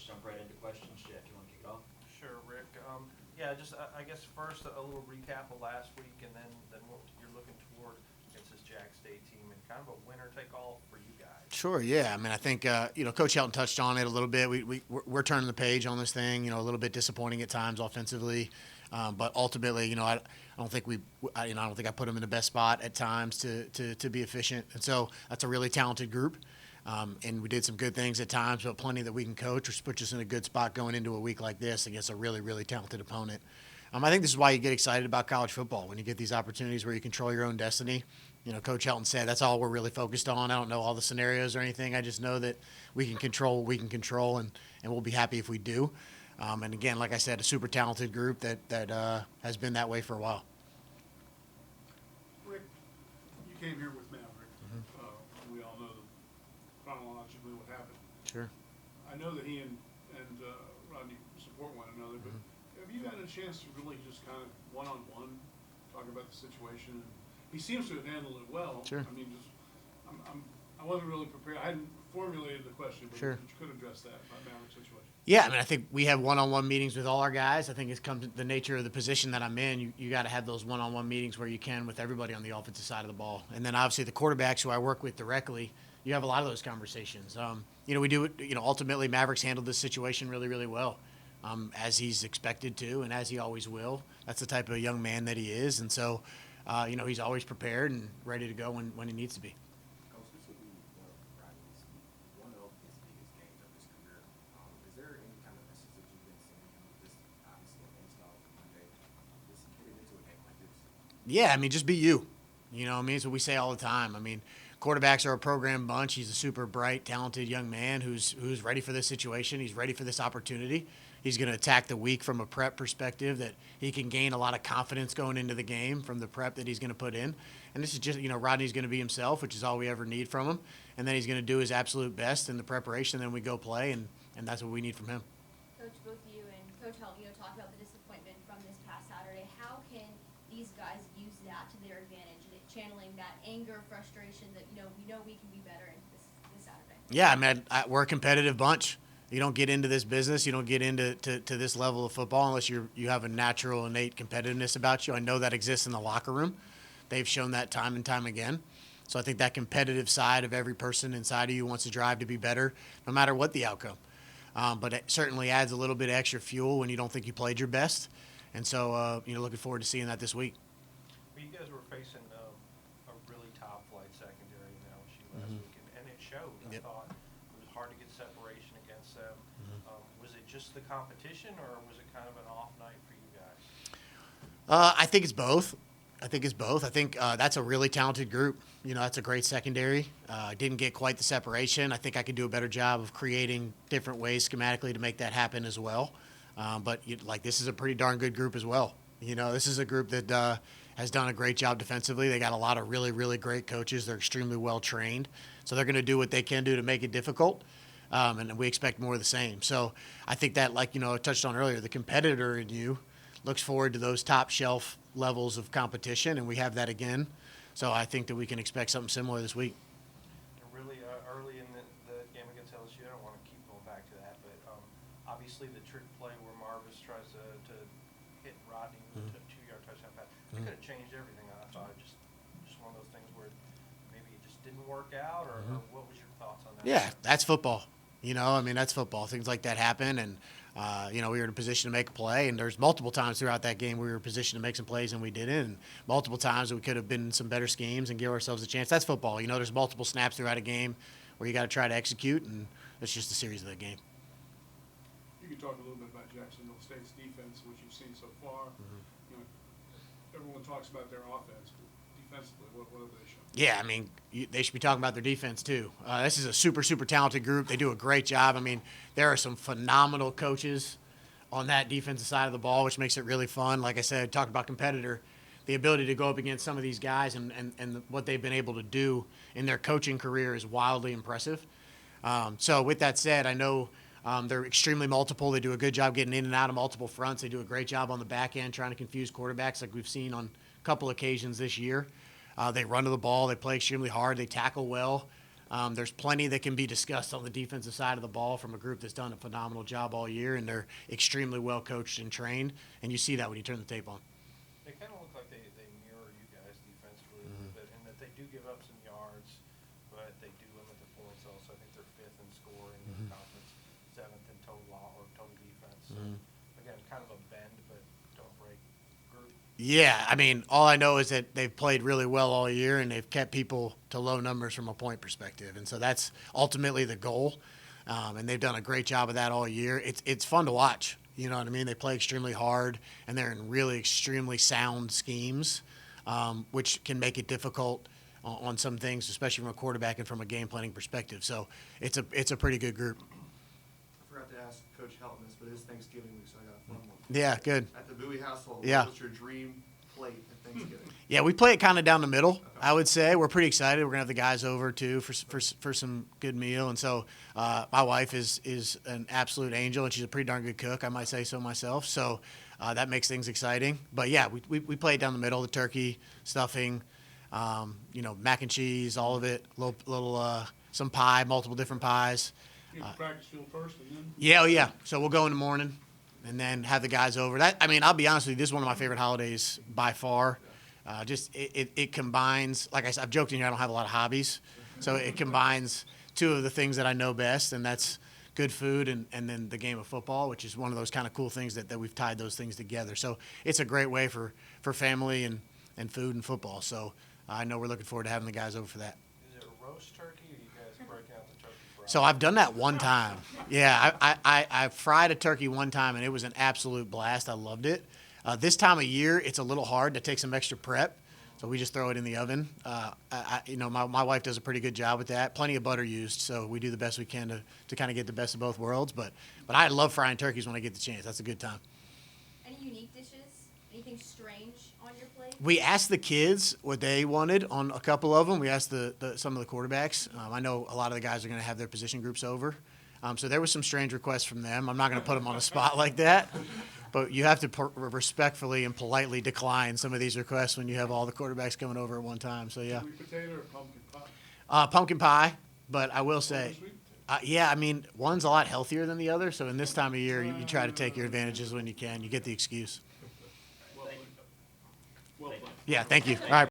jump right into questions. Jeff, you want to kick it off? Sure, Rick. Yeah, just I guess first a little recap of last week, and then what you're looking toward against this Jack State team, and kind of a winner take all for you guys. Sure, yeah. I mean, I think Coach Helton touched on it a little bit. We're turning the page on this thing. A little bit disappointing at times offensively, but ultimately, I don't think I don't think I put them in the best spot at times to be efficient. And so that's a really talented group, and we did some good things at times, but plenty that we can coach, which puts us in a good spot going into a week like this against a really, really talented opponent. I think this is why you get excited about college football, when you get these opportunities where you control your own destiny. Coach Helton said that's all we're really focused on. I don't know all the scenarios or anything. I just know that we can control what we can control, and we'll be happy if we do. And again, like I said, a super talented group that has been that way for a while. Rick, you came here with Maverick. We all know chronologically what happened. Sure. I know that he and Rodney support one another, but have you gotten a chance to really just kind of one-on-one talk about the situation? He seems to have handled it well. Sure. I mean, I wasn't really prepared. I hadn't formulated the question, but Sure. you could address that Maverick situation. Yeah, I mean, I think we have one-on-one meetings with all our guys. I think it's come to the nature of the position that I'm in. You got to have those one-on-one meetings where you can with everybody on the offensive side of the ball. And then obviously the quarterbacks who I work with directly, you have a lot of those conversations. We do it, ultimately Mavericks handled this situation really, really well, as he's expected to and as he always will. That's the type of young man that he is. And so, he's always prepared and ready to go when he needs to be. Coach, this will be one of his biggest games of his career. Is there any kind of message that you've been sending him with this, obviously, install for Monday, just getting into a game like this? Yeah, I mean, just be you. It's what we say all the time. I mean, quarterbacks are a program bunch. He's a super bright, talented young man who's ready for this situation. He's ready for this opportunity. He's going to attack the week from a prep perspective that he can gain a lot of confidence going into the game from the prep that he's going to put in. And this is just, Rodney's going to be himself, which is all we ever need from him. And then he's going to do his absolute best in the preparation. Then we go play, and that's what we need from him. Coach, both you and Coach Helton, talked about the disappointment from this past Saturday. How can these guys use that to their advantage, and channeling that anger, frustration that, we know we can be better in this Saturday? Yeah, I mean, we're a competitive bunch. You don't get into this business, you don't get into this level of football unless you have a natural, innate competitiveness about you. I know that exists in the locker room. They've shown that time and time again. So I think that competitive side of every person inside of you wants to drive to be better, no matter what the outcome. But it certainly adds a little bit of extra fuel when you don't think you played your best. And so, looking forward to seeing that this week. But you guys were facing a really top flight secondary last week, and it showed. Yep. I thought it was hard to get separation against them. Was it just the competition, or was it kind of an off night for you guys? I think it's both. I think that's a really talented group. That's a great secondary. Didn't get quite the separation. I think I could do a better job of creating different ways schematically to make that happen as well. But this is a pretty darn good group as well. This is a group that has done a great job defensively. They got a lot of really, really great coaches. They're extremely well trained. So they're going to do what they can do to make it difficult. And we expect more of the same. So I think that, I touched on earlier, the competitor in you looks forward to those top shelf levels of competition, and we have that again. So I think that we can expect something similar this week. Really early in the game against LSU, I don't want to keep going back to that, but obviously the trick play where Marvis tries to hit Rodney with a 2-yard touchdown pass, it could have changed everything. I thought just one of those things where maybe it just didn't work out, or what was your thoughts on that? Yeah, that's football. That's football. Things like that happen, and we were in a position to make a play, and there's multiple times throughout that game we were in a position to make some plays and we didn't, and multiple times we could have been in some better schemes and give ourselves a chance. That's football. There's multiple snaps throughout a game where you got to try to execute, and it's just a series of the game. You can talk a little bit about Jacksonville State's defense, which you've seen so far. Everyone talks about their offense, but defensively, what have they shown? Yeah, I mean, they should be talking about their defense too. This is a super, super talented group. They do a great job. I mean, there are some phenomenal coaches on that defensive side of the ball, which makes it really fun. Like I said, talk about competitor. The ability to go up against some of these guys and what they've been able to do in their coaching career is wildly impressive. So with that said, I know they're extremely multiple. They do a good job getting in and out of multiple fronts. They do a great job on the back end trying to confuse quarterbacks like we've seen on a couple occasions this year. They run to the ball. They play extremely hard. They tackle well. There's plenty that can be discussed on the defensive side of the ball from a group that's done a phenomenal job all year, and they're extremely well coached and trained, and you see that when you turn the tape on. They kind of look like they mirror you guys defensively a little bit, in that they do give up some yards, but they do limit the points also. I think they're 5th in scoring in the conference, 7th in total defense. So, again, kind of a bend, but don't break group. Yeah, I mean, all I know is that they've played really well all year, and they've kept people to low numbers from a point perspective, and so that's ultimately the goal. And they've done a great job of that all year. It's fun to watch. You know what I mean? They play extremely hard, and they're in really extremely sound schemes, which can make it difficult on some things, especially from a quarterback and from a game planning perspective. So it's a pretty good group. I forgot to ask Coach Helton this, but it's Thanksgiving week, so I got a fun one. Yeah, good. At the Bowie household, Yeah. what's your dream plate at Thanksgiving? Yeah, we play it kind of down the middle, I would say. We're pretty excited. We're going to have the guys over, too, for some good meal. And so my wife is an absolute angel, and she's a pretty darn good cook, I might say so myself. So that makes things exciting. But, yeah, we play it down the middle, the turkey, stuffing, mac and cheese, all of it, some pie, multiple different pies. You practice field first and then? Yeah, oh yeah. So we'll go in the morning and then have the guys over. I'll be honest with you, this is one of my favorite holidays by far. It combines, like I said, I've joked in here, I don't have a lot of hobbies. So it combines two of the things that I know best, and that's good food and then the game of football, which is one of those kind of cool things that we've tied those things together. So it's a great way for family and food and football. So I know we're looking forward to having the guys over for that. Is it a roast turkey, or you guys breaking out the turkey fry? So I've done that one time. Yeah, I fried a turkey one time, and it was an absolute blast. I loved it. This time of year, it's a little hard to take some extra prep, so we just throw it in the oven. My wife does a pretty good job with that. Plenty of butter used, so we do the best we can to kind of get the best of both worlds. But I love frying turkeys when I get the chance. That's a good time. Any unique dishes? Anything strange on your plate? We asked the kids what they wanted on a couple of them. We asked some of the quarterbacks. I know a lot of the guys are going to have their position groups over. So there was some strange requests from them. I'm not going to put them on a spot like that. But you have to respectfully and politely decline some of these requests when you have all the quarterbacks coming over at one time. So, yeah. Sweet potato or pumpkin pie? Pumpkin pie, but I will say, Sweet? one's a lot healthier than the other. So in this time of year, you try to take your advantages when you can. You get the excuse. Well played. Yeah, thank you. All right.